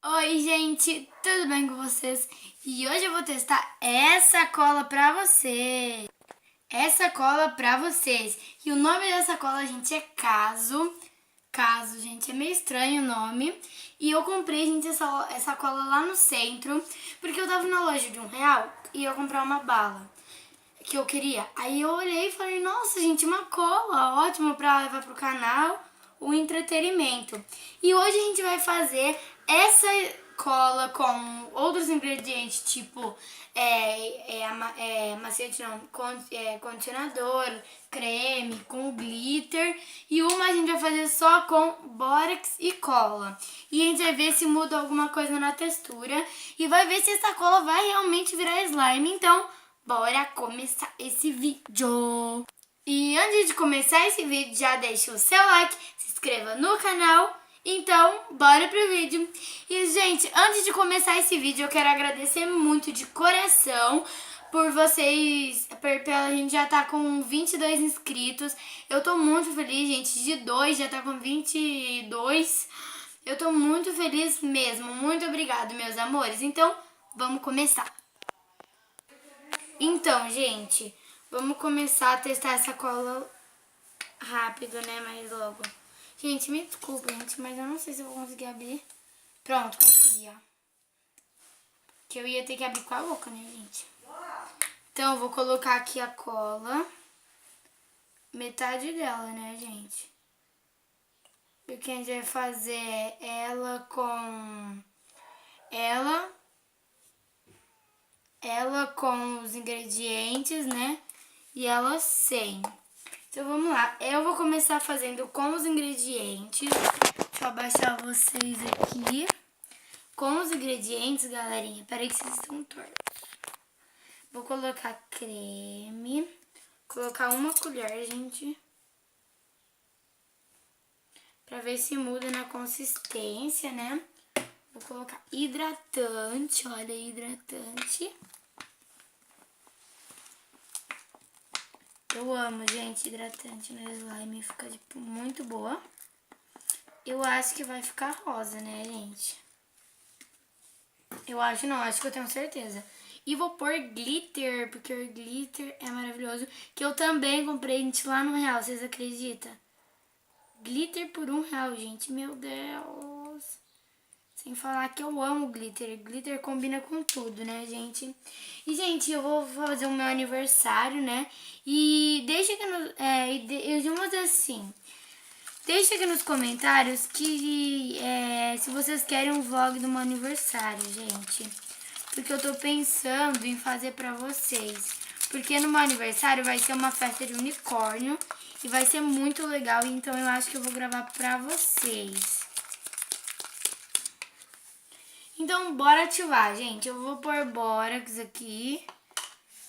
Oi, gente, tudo bem com vocês? E hoje eu vou testar essa cola pra você. Essa cola pra vocês. E o nome dessa cola, gente, é Caso. Caso, gente, é meio estranho o nome. E eu comprei, gente, essa cola lá no centro, porque eu tava na loja de R$1 e eu comprar uma bala que eu queria. Aí eu olhei e falei, nossa, gente, uma cola ótima pra levar pro canal, o entretenimento. E hoje a gente vai fazer essa cola com outros ingredientes, tipo macete não, condicionador, creme, com glitter. E uma a gente vai fazer só com bórax e cola. E a gente vai ver se muda alguma coisa na textura e vai ver se essa cola vai realmente virar slime. Então, bora começar esse vídeo! E antes de começar esse vídeo, já deixa o seu like, se inscreva no canal. Então, bora pro vídeo! E, gente, antes de começar esse vídeo, eu quero agradecer muito de coração por vocês, pela gente já tá com 22 inscritos. Eu tô muito feliz, gente, de 2 já tá com 22. Eu tô muito feliz mesmo. Muito obrigada, meus amores. Então, vamos começar. Então, gente, vamos começar a testar essa cola rápido, né? Mais logo. Gente, me desculpa, gente, mas eu não sei se eu vou conseguir abrir. Pronto, consegui, ó. Que eu ia ter que abrir com a boca, né, gente? Então, eu vou colocar aqui a cola. Metade dela, né, gente? Porque a gente vai fazer ela com... Ela com os ingredientes, né? E ela sem. Então vamos lá. Eu vou começar fazendo com os ingredientes. Deixa eu abaixar vocês aqui. Com os ingredientes, galerinha. Peraí que vocês estão tortos. Vou colocar creme. Colocar uma colher, gente. Pra ver se muda na consistência, né? Vou colocar hidratante. Olha, hidratante. Eu amo, gente, hidratante no slime. Fica, tipo, muito boa. Eu acho que vai ficar rosa, né, gente? Eu acho não, acho que eu tenho certeza. E vou pôr glitter, porque o glitter é maravilhoso. Que eu também comprei, gente, lá no R$1, vocês acreditam? Glitter por R$1, gente, meu Deus. Sem falar que eu amo glitter. Glitter combina com tudo, né, gente? E, gente, eu vou fazer o meu aniversário, né? E deixa aqui no... eu vou fazer assim... Deixa aqui nos comentários que se vocês querem um vlog do meu aniversário, gente. Porque eu tô pensando em fazer pra vocês. Porque no meu aniversário vai ser uma festa de unicórnio. E vai ser muito legal, então eu acho que eu vou gravar pra vocês. Então bora ativar, gente. Eu vou pôr bórax aqui.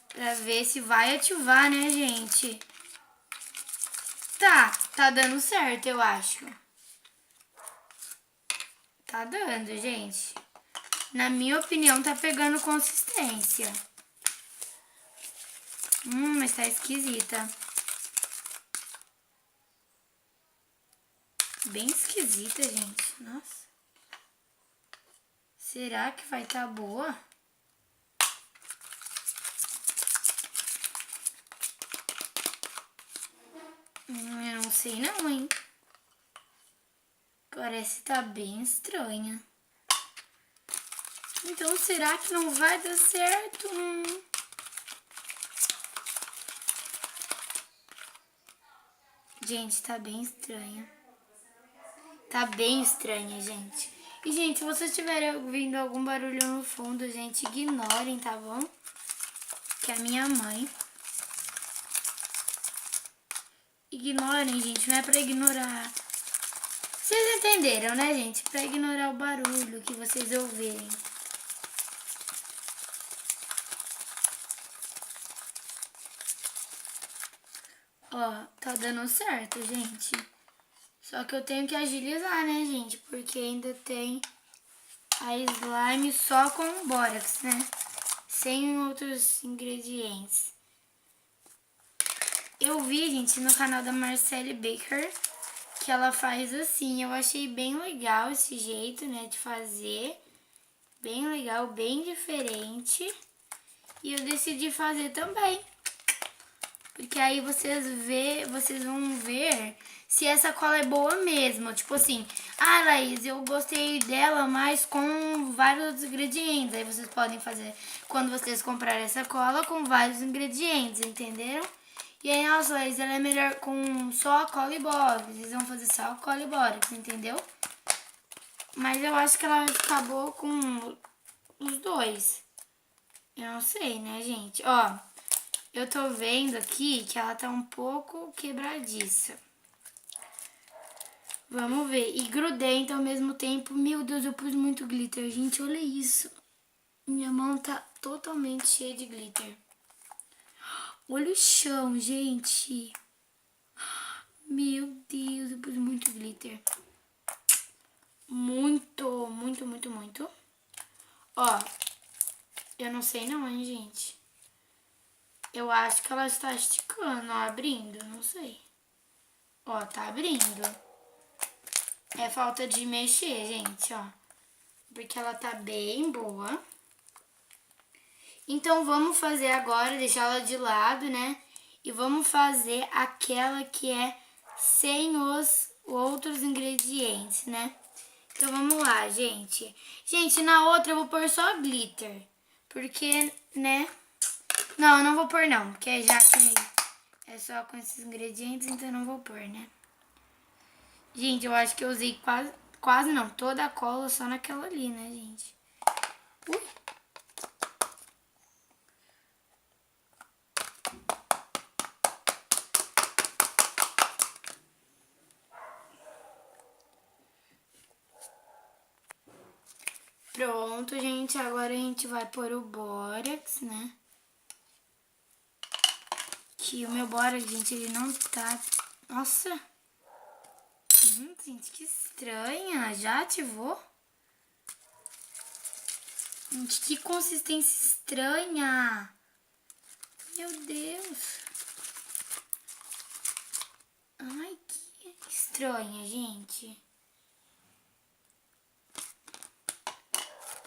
Pra ver se vai ativar, né, gente? Tá dando certo, eu acho. Tá dando, gente. Na minha opinião, tá pegando consistência. Mas tá esquisita. Bem esquisita, gente. Nossa. Será que vai tá boa? Eu não sei não, hein? Parece tá bem estranha. Então, será que não vai dar certo? Gente, tá bem estranha. Tá bem estranha, gente. E, gente, se vocês estiverem ouvindo algum barulho no fundo, gente, ignorem, tá bom? Que é a minha mãe. Ignorem, gente, não é pra ignorar. Vocês entenderam, né, gente? Pra ignorar o barulho que vocês ouvirem. Ó, tá dando certo, gente. Só que eu tenho que agilizar, né, gente? Porque ainda tem a slime só com bórax, né? Sem outros ingredientes. Eu vi, gente, no canal da Marcelle Baker, que ela faz assim. Eu achei bem legal esse jeito, né, de fazer. Bem legal, bem diferente. E eu decidi fazer também. Porque aí vocês vão ver se essa cola é boa mesmo. Tipo assim, ah, Laís, eu gostei dela, mas com vários outros ingredientes. Aí vocês podem fazer quando vocês comprarem essa cola com vários ingredientes, entenderam? E aí, nossa, Laís, ela é melhor com só a cola e bórax. Vocês vão fazer só a cola e bórax, entendeu? Mas eu acho que ela vai ficar boa com os dois. Eu não sei, né, gente? Ó, eu tô vendo aqui que ela tá um pouco quebradiça. Vamos ver. E grudenta ao mesmo tempo. Meu Deus, eu pus muito glitter. Gente, olha isso. Minha mão tá totalmente cheia de glitter. Olha o chão, gente. Meu Deus, eu pus muito glitter. Muito, muito, muito, muito. Ó, eu não sei não, hein, gente. Eu acho que ela está esticando, ó, abrindo, não sei. Ó, tá abrindo. É falta de mexer, gente, ó. Porque ela tá bem boa. Então, vamos fazer agora, deixar ela de lado, né? E vamos fazer aquela que é sem os outros ingredientes, né? Então, vamos lá, gente. Gente, na outra eu vou pôr só glitter. Porque, né? Não, eu não vou pôr não. Porque já que é só com esses ingredientes, então eu não vou pôr, né? Gente, eu acho que eu usei quase não, toda a cola só naquela ali, né, gente? Ui. Pronto, gente, agora a gente vai pôr o bórax, né? Que o meu bórax, gente, ele não tá... Nossa! Gente, que estranha! Já ativou? Gente, que consistência estranha! Meu Deus! Ai, que estranha, gente.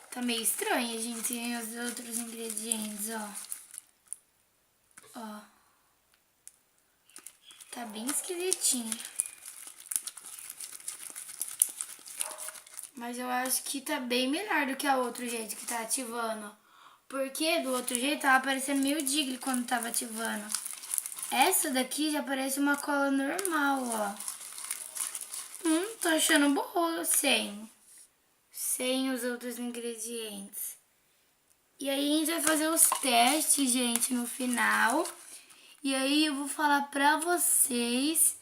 Tá meio estranha, gente, sem os outros ingredientes, ó. Ó. Tá bem esquisitinho. Mas eu acho que tá bem melhor do que a outro jeito que tá ativando. Porque do outro jeito tava parecendo meio digle quando tava ativando. Essa daqui já parece uma cola normal, ó. Tô achando boa sem os outros ingredientes. E aí a gente vai fazer os testes, gente, no final. E aí eu vou falar pra vocês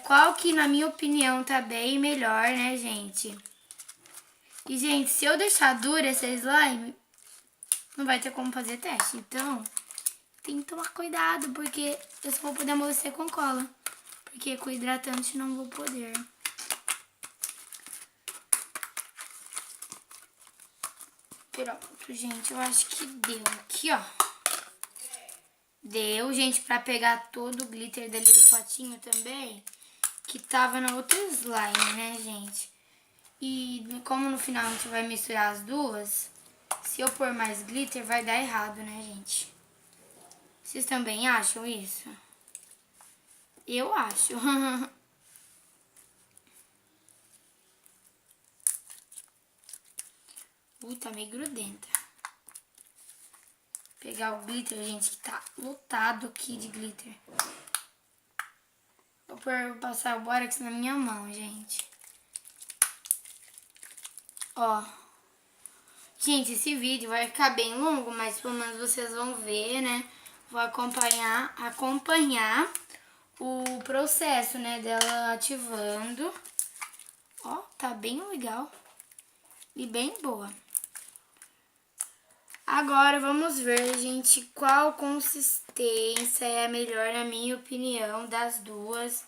qual que, na minha opinião, tá bem melhor, né, gente? E, gente, se eu deixar dura essa slime, não vai ter como fazer teste. Então, tem que tomar cuidado, porque eu só vou poder amolecer com cola. Porque com hidratante não vou poder. Pronto, gente, eu acho que deu aqui, ó. Deu, gente, pra pegar todo o glitter dali do potinho também, que tava na outra slime, né, gente? E como no final a gente vai misturar as duas, se eu pôr mais glitter vai dar errado, né, gente? Vocês também acham isso? Eu acho. Tá meio grudenta. Pegar o glitter, gente, que tá lotado aqui de glitter. Vou passar o bórax na minha mão, gente. Ó. Gente, esse vídeo vai ficar bem longo, mas pelo menos vocês vão ver, né? Vou acompanhar o processo, né, dela ativando. Ó, tá bem legal e bem boa. Agora vamos ver, gente, qual consistência é a melhor, na minha opinião, das duas,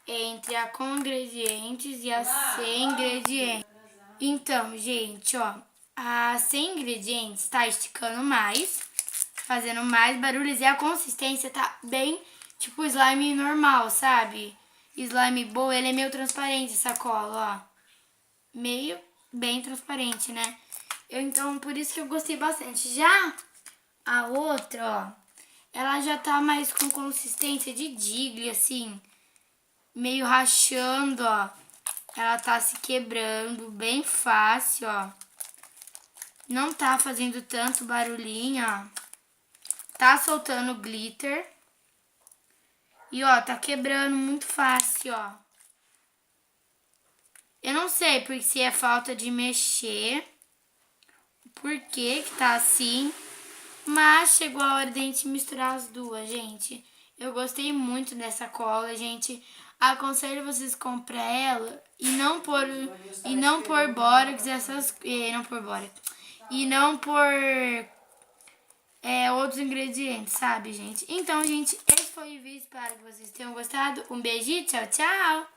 entre a com ingredientes e a sem ingredientes. Então, gente, ó, a sem ingredientes tá esticando mais, fazendo mais barulhos, e a consistência tá bem, tipo, slime normal, sabe? Slime boa, ele é meio transparente, essa cola, ó. Meio bem transparente, né? Então, por isso que eu gostei bastante. Já a outra, ó, ela já tá mais com consistência de Digley, assim, meio rachando, ó. Ela tá se quebrando bem fácil, ó. Não tá fazendo tanto barulhinho, ó. Tá soltando glitter. E, ó, tá quebrando muito fácil, ó. Eu não sei porque se é falta de mexer, por que que tá assim, mas chegou a hora de a gente misturar as duas, gente. Eu gostei muito dessa cola, gente. Aconselho vocês comprar ela e não pôr bórax essas, não pôr bórax. E não pôr outros ingredientes, sabe, gente? Então, gente, esse foi o vídeo. Espero que vocês tenham gostado. Um beijinho, tchau, tchau!